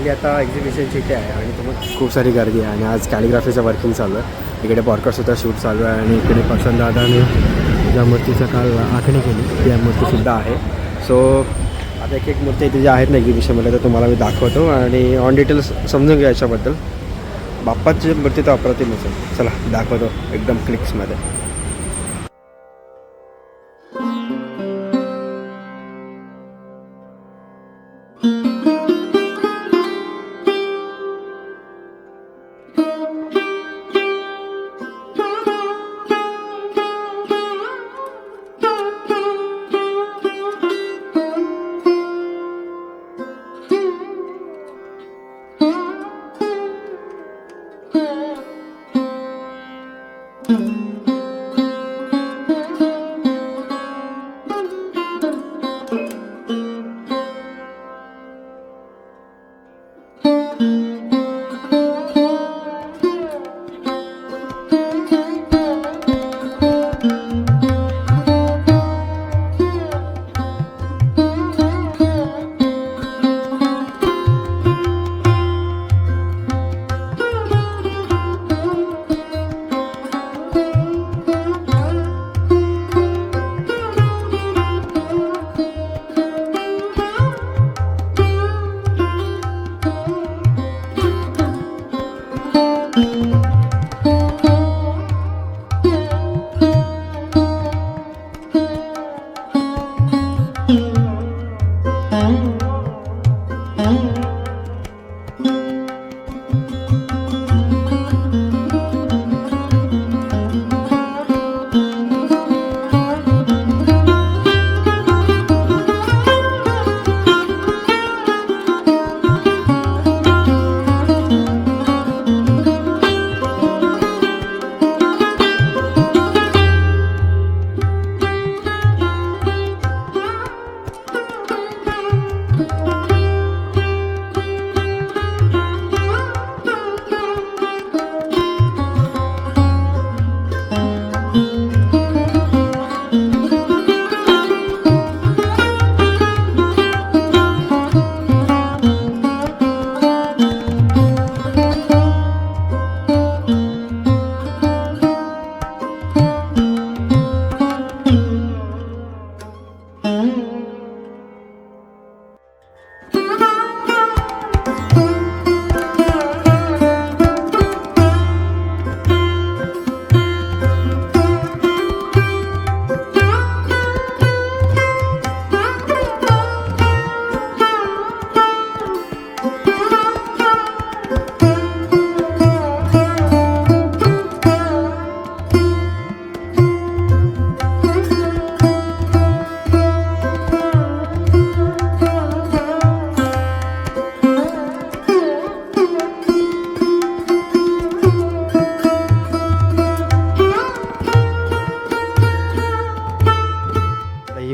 Finally आता एक्झिबिशनची इथे आहे आणि तुम्हाला खूप सारी गर्दी आहे आणि आज कॅलिग्राफीचं वर्किंग चालू आहे. इकडे पॉडकास्टसुद्धा शूट चालू आहे आणि इकडे पसंत दादाने ज्या मूर्तीचं काल आखणी केली त्या मूर्तीसुद्धा आहे. सो आता एक मूर्ती इथे ज्या आहेत ना एक्झिबिशनमध्ये तर तुम्हाला मी दाखवतो आणि ऑन डिटेल्स समजून घ्या याच्याबद्दल. बाप्पाची मूर्ती तर अप्रतिम असेल. चला दाखवतो एकदम क्लिक्समध्ये.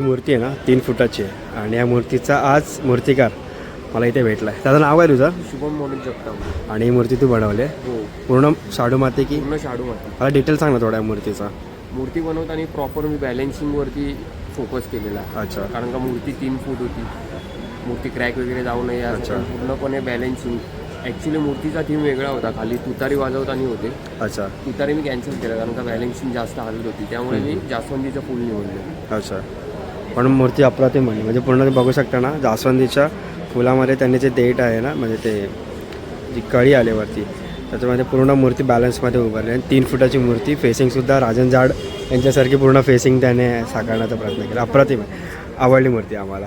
मूर्ती आहे ना 3 फुटाची आहे आणि या मूर्तीचा आज मूर्तिकार मला इथे भेटला आहे. त्याचं नाव आहे तुझं? शुभम म्हणून जगताप. आणि ही मूर्ती तू बनवली आहे? हो. पूर्ण शाडू माती की? पूर्ण शाडू माती. मला डिटेल सांग ना थोडा या मूर्तीचा. मूर्ती बनवताना प्रॉपर मी बॅलन्सिंगवरती फोकस केलेला आहे. अच्छा. कारण का मूर्ती 3 फूट होती. मूर्ती क्रॅक वगैरे जाऊ नये यासाठी पूर्णपणे बॅलन्सिंग. ॲक्च्युली मूर्तीचा थीम वेगळा होता. खाली तुतारी वाजवताना होते. अच्छा. तुतारी मी कॅन्सल केलं कारण का बॅलन्सिंग जास्त हलत होती. त्यामुळे मी जास्वंदीचं फूल निवडलं. अच्छा. पण मूर्ती अप्रतिम म्हणली. म्हणजे पूर्ण बघू शकता ना जास्वंदीच्या फुलामध्ये त्यांनी जे देठ आहे ना म्हणजे ते जी कळी आल्यावरती त्याच्यामध्ये पूर्ण मूर्ती बॅलन्समध्ये उभारली आणि 3 फुटाची मूर्ती. फेसिंगसुद्धा राजन जाड यांच्यासारखी पूर्ण फेसिंग त्याने साकारण्याचा प्रयत्न केला. अप्रतिम आहे. आवडली मूर्ती आम्हाला.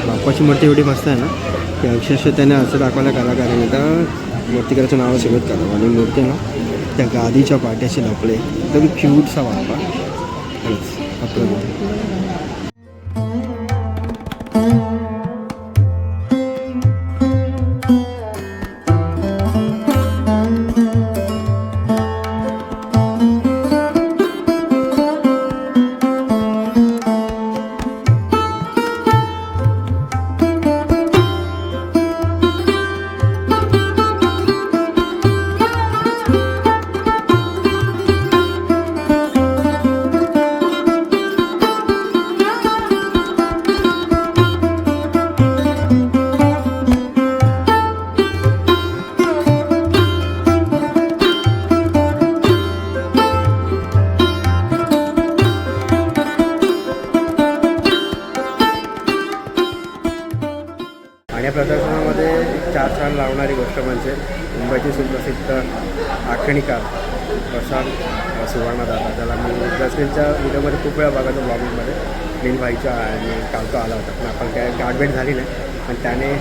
बाप्पाची मूर्ती एवढी मस्त आहे ना की अक्षरशः त्याने असं दाखवलं कलाकारांनी तर मूर्तिकाराचं नाव सगळं करावं. आणि मूर्ती ना त्या गादीच्या पाट्याशी लपले एकदम क्यूटसा बाप्पा. आपलं गोष्ट म्हणजे मुंबईची सुप्रसिद्ध आखणीकार प्रशांत सुवर्णदादा, त्याला मी जसलीनच्या व्हिडिओमध्ये खूप वेळा बघायचो ब्लॉगिंगमध्ये, नील व्हायच्या आणि काल तो आला होता, पण आपण काय गाठभेट झाली नाही. पण त्याने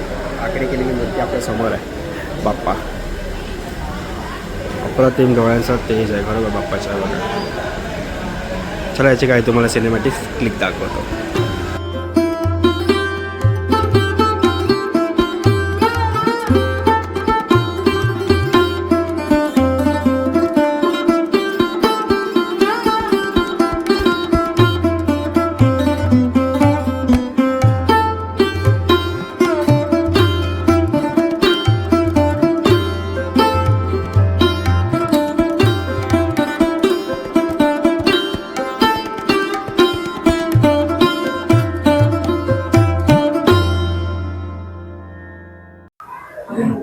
आखणी केलेली मूर्ती आपल्यासमोर आहे. बाप्पा अप्रतिम डोळ्यांचा तेज आहे बरोबर बाप्पाच्या बघा. चला याचे काय तुम्हाला सिनेमॅटिक क्लिक दाखवतो.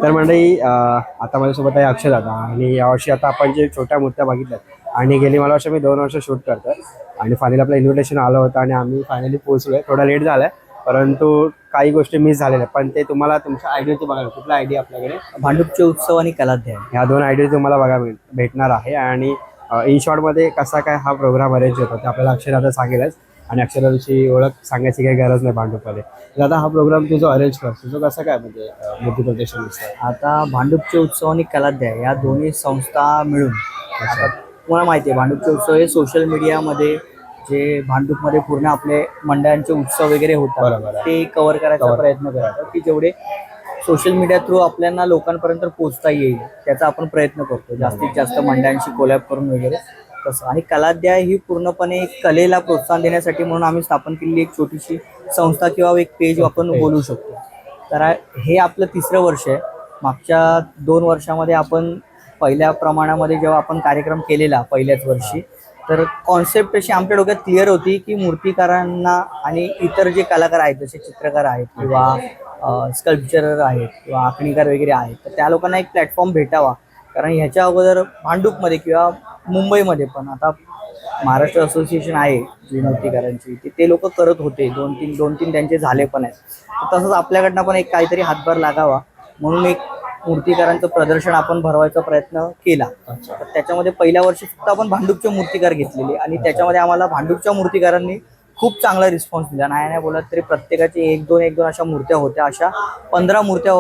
तर मंडळी आता माझ्यासोबत आहे अक्षय दादा, आणि यावर्षी आता आपण जे छोट्या मूर्त्या बघितल्यात आणि गेली मला वर्ष मी 2 वर्ष शूट करतो आणि फायनली आपलं इन्व्हिटेशन आलं होतं आणि आम्ही फायनली पोहोचलो आहे. थोडा लेट झाला आहे परंतु काही गोष्टी मिस झालेल्या, पण ते तुम्हाला तुमच्या आयडियाची बघायला. कुठला आयडिया आपल्याकडे? भांडुपचे उत्सव आणि कलाध्याय ह्या 2 आयडिया तुम्हाला बघायला भेटणार आहे. आणि इन शॉर्टमध्ये कसा काय हा प्रोग्राम अरेंज होतो ते आपल्याला अक्षय दादा सांगेलच, आणि अक्षराची ओळख सांगायची काही गरज नाही भांडुपमध्ये. दादा हा प्रोग्राम तुझं अरेंज करतो तुझं कसं काय म्हणजे मूर्ती प्रदर्शन दिसतं? आता भांडुपचे उत्सव आणि कलाध्याय या दोन्ही संस्था मिळून, आता तुम्हाला माहिती आहे भांडुपचे उत्सव हे सोशल मीडियामध्ये जे भांडुपमध्ये पूर्ण आपले मंडळांचे उत्सव वगैरे होतात ते कव्हर करायचा प्रयत्न करतात, की जेवढे सोशल मीडिया थ्रू आपल्याला लोकांपर्यंत पोहोचता येईल त्याचा आपण प्रयत्न करतो, जास्तीत जास्त मंडळांशी कोलॅब करून वगैरे तसं. आणि कलाध्याय ही पूर्णपणे कलेला प्रोत्साहन देण्यासाठी म्हणून आम्ही स्थापन केलेली एक छोटीशी संस्था किंवा एक पेज आपण बोलू शकतो. तर हे आपलं 3रं वर्ष आहे. मागच्या 2 वर्षामध्ये आपण पहिल्या प्रमाणामध्ये जेव्हा आपण कार्यक्रम केलेला पहिल्याच वर्षी, तर कॉन्सेप्ट अशी आमच्या डोक्यात क्लिअर होती की मूर्तिकारांना आणि इतर जे कलाकार आहेत जसे चित्रकार आहेत किंवा स्कल्पचरर आहेत किंवा आखणीकार वगैरे आहेत, तर त्या लोकांना एक प्लॅटफॉर्म भेटावा. कारण ह्याच्या अगोदर भांडुपमध्ये किंवा मुंबईमध्ये पण आता महाराष्ट्र असोसिएशन आहे जी मूर्तिकारांची, ते लोक करत होते, 2-3 त्यांचे झाले पण आहेत. तर तसंच आपल्याकडनं पण एक काहीतरी हातभार लागावा म्हणून एक मूर्तिकारांचं प्रदर्शन आपण भरवायचा प्रयत्न केला. तर त्याच्यामध्ये पहिल्या वर्षी फक्त आपण भांडुपचे मूर्तिकार घेतलेले आणि त्याच्यामध्ये आम्हाला भांडुपच्या मूर्तिकारांनी खूप चांगला रिस्पॉन्स दिला. नाही बोलत तरी प्रत्येकाची 1-2 अशा मूर्त्या होत्या. अशा 15 मूर्त्या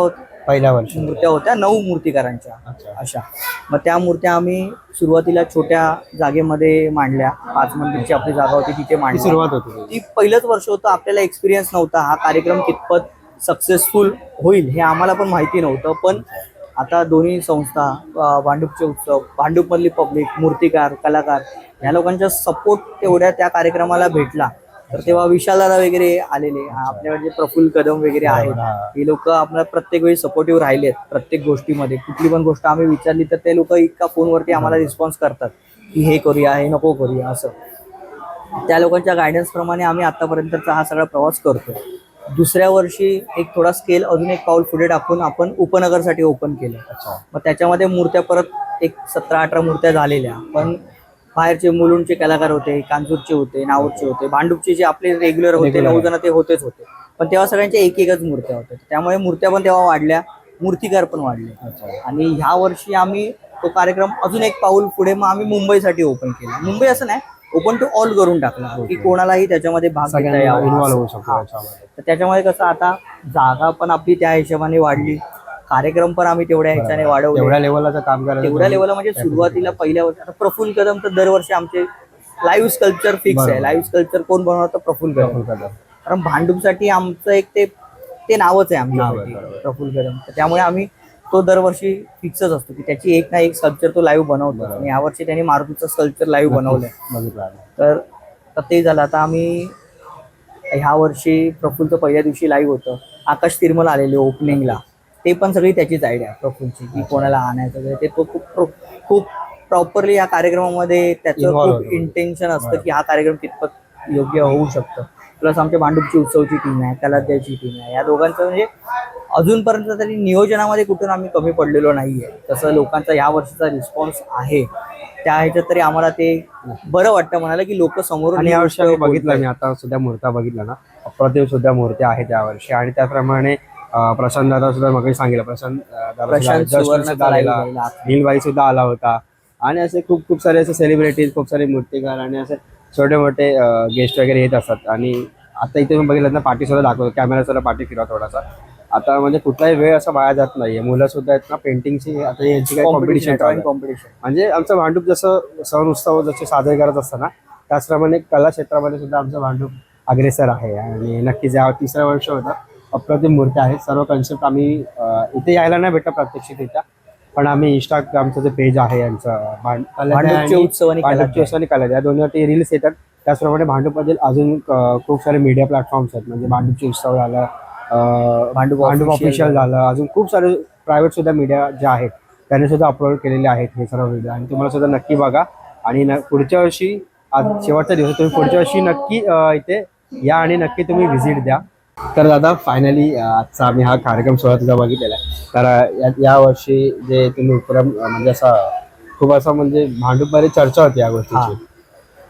पहिल्या वर्षी मूर्त्या होत्या 9 मूर्तिकारांच्या अशा. मग त्या मूर्त्या आम्ही सुरुवातीला छोट्या जागेमध्ये मांडल्या. 5 मंदिरची आपली जागा होती तिथे मांडली. सुरुवात होती ती पहिलंच वर्ष होतं, आपल्याला एक्सपिरियन्स नव्हता. हा कार्यक्रम कितपत सक्सेसफुल होईल हे आम्हाला पण माहिती नव्हतं. पण आता दोन्ही संस्था, भांडुपचे उत्सव, भांडुपमधली पब्लिक, मूर्तिकार, कलाकार ह्या लोकांचा सपोर्ट तेवढ्या त्या कार्यक्रमाला भेटला. तर तेव्हा विशालदादा वगैरे आलेले, आपल्याकडे जे प्रफुल्ल कदम वगैरे आहेत, हे लोक आपल्याला प्रत्येक वेळी सपोर्टिव्ह राहिलेत प्रत्येक गोष्टीमध्ये. कुठली पण गोष्ट आम्ही विचारली तर ते लोक इतका फोनवरती आम्हाला रिस्पॉन्स करतात की हे करूया, हे नको करूया असं. त्या लोकांच्या गायडन्सप्रमाणे आम्ही आतापर्यंतचा हा सगळा प्रवास करतो. 2ऱ्या वर्षी एक थोडा स्केल अजून एक पाऊल पुढे टाकून आपण उपनगरसाठी ओपन केलं. मग त्याच्यामध्ये मूर्त्या परत एक 17-18 मूर्त्या झालेल्या, पण बाहेरचे मुलुंडचे कलाकार होते, कांजूरचे होते, नावरचे होते, भांडुपचे जे आपले रेग्युलर होते 9 जण ते होते. पण तेव्हा सगळ्यांच्या एकच मूर्त्या होत्या. त्यामुळे मूर्त्या पण तेव्हा वाढल्या, मूर्तिकार पण वाढले. आणि ह्या वर्षी आम्ही तो कार्यक्रम अजून एक पाऊल पुढे मग आम्ही मुंबईसाठी ओपन केला. मुंबई असं नाही, ओपन टू ऑल करून टाकला की कोणालाही त्याच्यामध्ये भाग घेता यावा, इन्व्हॉल्व होऊ शकतो. तर त्याच्यामुळे कसं आता जागा पण आपली त्या हिशोबाने वाढली, कार्यक्रम पण आम्ही तेवढ्या ह्याच्याने वाढवले. तेवढ्या लेवलला काम करायला, तेवढ्या लेवलला म्हणजे सुरुवातीला पहिल्या वर्षी आता प्रफुल्ल कदम तर दरवर्षी आमचे लाईव्ह स्कल्पचर फिक्स आहे. लाईव्ह स्कल्पचर कोण बनवतं? प्रफुल्ल कदम. कारण भांडुपसाठी आमचं एक ते नावच आहे आमच्यासाठी प्रफुल्ल कदम. त्यामुळे आम्ही तो दरवर्षी फिक्सच असतो की त्याची एक ना एक स्कल्पचर तो लाईव्ह बनवतो. आणि यावर्षी त्यांनी मारुतीचं स्कल्पचर लाईव्ह बनवलंय. तर ते झालं. आता आम्ही ह्या वर्षी प्रफुल्लचं पहिल्या दिवशी लाईव्ह होतं. आकाश तिरमल आलेले ओपनिंगला, ते पण सगळी त्याचीच आयडिया प्रफुल्लची की कोणाला आणायचं वगैरे. ते तो खूप प्रॉपरली या कार्यक्रमामध्ये त्याचं खूप इंटेन्शन असतं की हा कार्यक्रम कितपत योग्य होऊ शकतं. प्लस आमच्या भांडुपची उत्सवची टीम आहे, कलाध्यायची टीम आहे. या दोघांचं म्हणजे अजूनपर्यंत तरी नियोजनामध्ये कुठून आम्ही कमी पडलेलो नाहीये. तसं लोकांचा या वर्षीचा रिस्पॉन्स आहे, त्या ह्याच्यात तरी आम्हाला ते बरं वाटतं म्हणाला की लोक समोर. आणि यावर्षी आम्ही बघितलं, मी आता सुद्धा मूर्त्या बघितल्या ना, अप्रतिम सुद्धा मूर्त्या आहेत यावर्षी. आणि त्याप्रमाणे प्रशांत दादा सुद्धा मग सांगितलं, प्रशांत सुवर्णचा live झालेला. नीलबाई सुद्धा आला होता आणि असे खूप खूप सारे असे सेलिब्रिटीज, खूप सारे मूर्तिकार आणि असे छोटे मोठे गेस्ट वगैरे येत असतात. आणि आता इथे मी बघितलं ना पाठी सुद्धा दाखवतो, कॅमेरा सुद्धा पाठी फिरवा थोडासा. आता म्हणजे कुठलाही वेळ असा वाया जात नाहीये. मुलं सुद्धा आहेत ना पेंटिंगची, आता यांची काही कॉम्पिटिशन ड्रॉइंग कॉम्पिटिशन. म्हणजे आमचं भांडूप जसं सण उत्सव जसे साजरे करत असताना त्याचप्रमाणे कला क्षेत्रामध्ये सुद्धा आमचं भांडूप अग्रेसर आहे. आणि नक्कीच या 3रं वर्ष होतं. अप्रतिम मूर्त्या आहेत. सर्व कन्सेप्ट आम्ही इथे यायला नाही भेटत प्रत्यक्षित इथं, पण आम्ही इंस्टाग्रामचं जे पेज आहे यांचं भांडूपचे उत्सव आणि भांडूपचे उत्सव आणि कला, या दोन्हीवरती रील्स येतात. त्याचप्रमाणे भांडूपमधील अजून खूप सारे मीडिया प्लॅटफॉर्म्स आहेत. म्हणजे भांडूपचे उत्सव झालं, भांडूप ऑफिशियल झालं, अजून खूप सारे प्रायव्हेट सुद्धा मीडिया जे आहेत त्यांनी सुद्धा अपलोड केलेले आहेत हे सर्व व्हिडिओ. आणि तुम्हाला सुद्धा नक्की बघा. आणि पुढच्या वर्षी, आज शेवटचा दिवस, तुम्ही पुढच्या वर्षी नक्की इथे या आणि नक्की तुम्ही व्हिजिट द्या. तर दादा फायनली आजचा आम्ही हा कार्यक्रम सोहळा तुझा बघितलेला आहे. तर या वर्षी जे तुम्ही उपक्रम म्हणजे असा खूप असा म्हणजे भांडूपमध्ये चर्चा होती या गोष्टीची.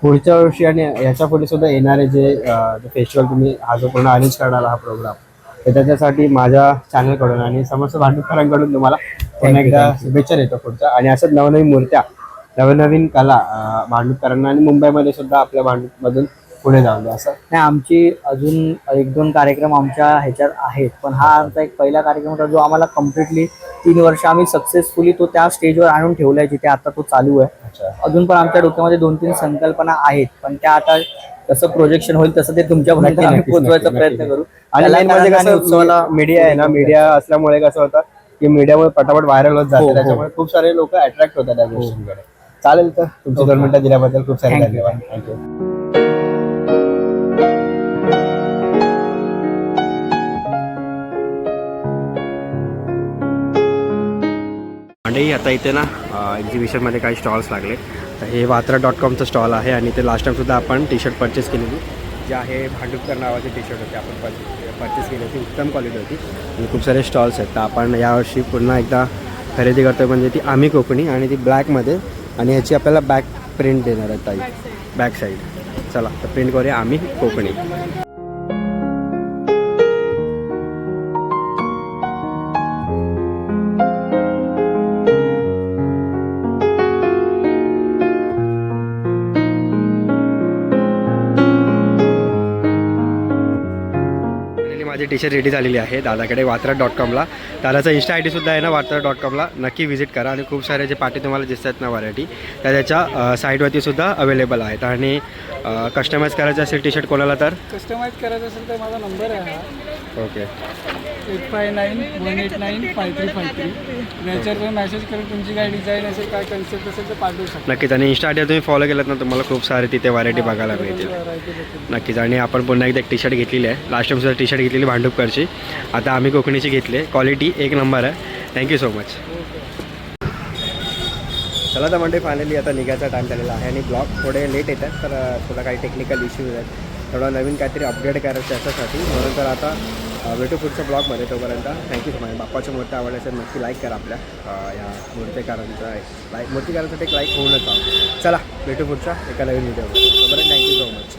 पुढच्या वर्षी आणि याच्या पुढे सुद्धा येणारे जे फेस्टिवल तुम्ही हा जो पूर्ण अरेंज करणार हा प्रोग्राम, तर त्याच्यासाठी माझ्या चॅनलकडून आणि समस्त भांडूपकरांकडून तुम्हाला पुन्हा एकदा शुभेच्छा देतो पुढच्या. आणि असंच नवनवीन मूर्त्या, नवनवीन कला भांडूपकरांना आणि मुंबईमध्ये सुद्धा आपल्या भांडूपमधून पुढे जाऊन द्या. असं नाही, आमची अजून 1-2 कार्यक्रम आमच्या ह्याच्यात आहेत, पण हा आमचा एक पहिला कार्यक्रम होता जो आम्हाला कम्प्लिटली 3 वर्ष आम्ही सक्सेसफुली तो त्या स्टेजवर आणून ठेवला आहे जिथे आता तो चालू आहे. अजून पण आमच्या डोक्यामध्ये 2-3 संकल्पना आहेत, पण त्या आता कसं प्रोजेक्शन होईल तसं ते तुमच्यापर्यंत आम्ही पोहोचवायचा प्रयत्न करू. आणि मेन म्हणजे कसं मीडिया आहे ना, मीडिया असल्यामुळे कसं होतं की मीडियामुळे पटापट व्हायरल होत जाते, त्याच्यामुळे खूप सारे लोक अट्रॅक्ट होतात त्या गोष्टींकडे. चालेल, तर तुमचे 2 मिनिटं दिल्याबद्दल खूप सारे धन्यवाद. थँक्यू. आता इथे ना एक्झिबिशनमध्ये काही स्टॉल्स लागले. तर हे वात्रा.comचं स्टॉल आहे आणि ते लास्ट टाईमसुद्धा आपण टी शर्ट परचेस केलेली, जे आहे भांडूपकर नावाचे टी शर्ट होते, आपण परचेस केली होती. उत्तम क्वालिटी होती आणि खूप सारे स्टॉल्स आहेत. तर आपण यावर्षी पुन्हा एकदा खरेदी करतो, म्हणजे ती आम्ही कोकणी आणि ती ब्लॅकमध्ये, आणि ह्याची आपल्याला बॅक प्रिंट देणार आहे ताई, बॅक साईड. चला तर प्रिंट करूया आम्ही कोकणी. माझी टी शर्ट रेडी झालेली आहे दादाकडे वात्रा.comला. दादाचा इन्स्टा आय डीसुद्धा आहे ना वात्रा.comला, नक्की व्हिजिट करा. आणि खूप सारे जे पाठी तुम्हाला दिसत आहेत ना व्हरायटी, त्या त्याच्या साईटवरती सुद्धा अवेलेबल आहेत. आणि कस्टमाइज करायचं असेल टी शर्ट कोणाला, तर कस्टमाइज करायचं असेल तर माझा नंबर आहे हा, ओके, 8591895353. याच्यावर मेसेज करून तुमची काय डिझाईन असेल, काय कन्सेप्ट असेल तर पाठवू शकता. नक्कीच. आणि इन्स्टा आय डी तुम्ही फॉलो केलं ना, तुम्हाला खूप सारे तिथे व्हरायटी बघायला मिळतील. नक्कीच. आणि आपण पुन्हा एकदा एक टी शर्ट घेतलेली आहे, लास्ट टाईमसुद्धा टी शर्ट घेतलेली भांडूपकरची, आता आम्ही कोकणीची घेतली आहे. क्वालिटी 1 नंबर आहे. Thank you so much. चला तर म्हणजे फायनली आता निघायचा टाईम झालेला आहे आणि ब्लॉग थोडे लेट येतात, तर थोडा काही टेक्निकल इश्यूज आहेत, थोडं नवीन काहीतरी अपडेट करायचं त्याच्यासाठी. म्हणून तर आता भेटू पुढच्या ब्लॉगमध्ये. तोपर्यंत थँक्यू सो मच. बाप्पाच्या मूर्त्या आवडल्या असेल नक्की लाईक करा आपल्या या मूर्तिकारांचा एक लाईक होऊनच जाऊ. चला भेटू पुढच्या एका नवीन व्हिडिओमध्ये. तोपर्यंत थँक्यू सो मच.